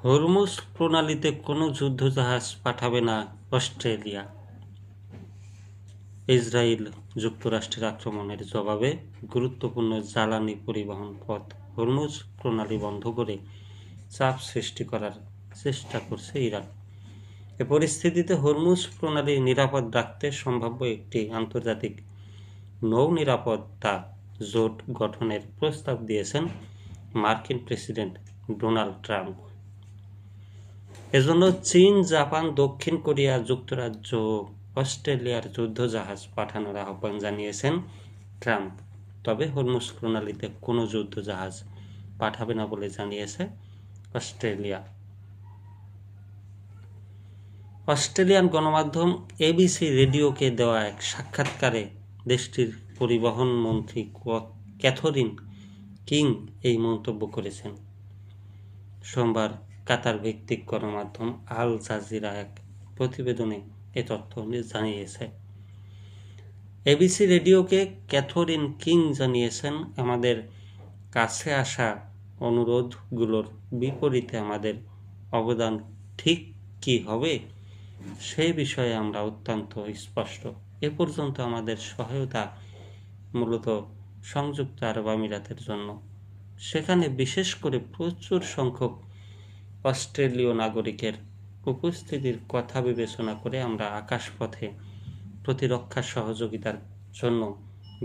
Hormuz প্রণালীতে কোনো যুদ্ধজাহাজ পাঠাবে না অস্ট্রেলিয়া। ইসরায়েল যুক্তরাষ্ট্রের আক্রমণের জবাবে গুরুত্বপূর্ণ জ্বালানি পরিবহন পথ হরমুজ প্রণালী বন্ধ করে চাপ সৃষ্টি করার চেষ্টা করছে ইরান। এ পরিস্থিতিতে হরমুজ প্রণালী নিরাপদ রাখতে সম্ভাব্য একটি আন্তর্জাতিক নৌ নিরাপত্তা জোট গঠনের প্রস্তাব দিয়েছেন মার্কিন প্রেসিডেন্ট ডোনাল্ড ট্রাম্প। এজন্য চীন, জাপান, দক্ষিণ কোরিয়া, যুক্তরাজ্য ও অস্ট্রেলিয়ার যুদ্ধজাহাজ পাঠানোর আহ্বান জানিয়েছেন ট্রাম্প। তবে হরমুজ প্রণালীতে কোনো যুদ্ধজাহাজ পাঠাবে না বলে জানিয়েছে অস্ট্রেলিয়া। অস্ট্রেলিয়ান গণমাধ্যম এবিসি রেডিওকে দেওয়া এক সাক্ষাৎকারে দেশটির পরিবহন মন্ত্রী ক্যাথরিন কিং এই মন্তব্য করেছেন। সোমবার কাতার ভিত্তিক গণমাধ্যম আল জাজিরা এক প্রতিবেদনে এ তথ্য জানিয়েছে। এবিসি রেডিওকে ক্যাথরিন কিং জানিয়েছেন, আমাদের কাছে আসা অনুরোধগুলোর বিপরীতে আমাদের অবদান ঠিক কী হবে সে বিষয়ে আমরা অত্যন্ত স্পষ্ট। এ পর্যন্ত আমাদের সহায়তা মূলত সংযুক্ত আরব আমিরাতের জন্য। সেখানে বিশেষ করে প্রচুর সংখ্যক অস্ট্রেলীয় নাগরিকের উপস্থিতির কথা বিবেচনা করে আমরা আকাশপথে প্রতিরক্ষা সহযোগিতার জন্য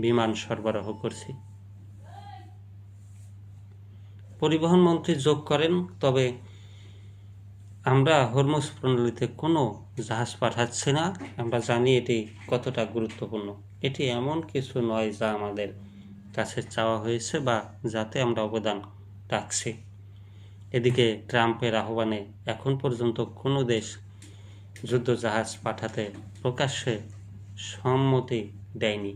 বিমান সরবরাহ করছি। পরিবহন মন্ত্রী যোগ করেন, তবে আমরা হরমুজ প্রণালীতে কোনো জাহাজ পাঠাচ্ছি না। আমরা জানি এটি কতটা গুরুত্বপূর্ণ। এটি এমন কিছু নয় যা আমাদের কাছে চাওয়া হয়েছে বা যাতে আমরা অবদান রাখছি। এদিকে ট্রাম্পের আহ্বানে এখন পর্যন্ত কোনো দেশ যুদ্ধজাহাজ পাঠাতে প্রকাশ্যে সম্মতি দেয়নি।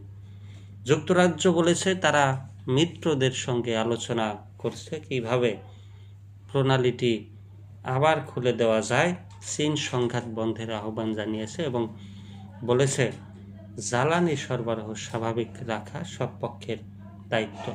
যুক্তরাজ্য বলেছে তারা মিত্রদের সঙ্গে আলোচনা করছে কিভাবে প্রণালীটি আবার খুলে দেওয়া যায়। চীন সংঘাত বন্ধের আহ্বান জানিয়েছে এবং বলেছে জ্বালানি সরবরাহ স্বাভাবিক রাখা সব পক্ষের দায়িত্ব।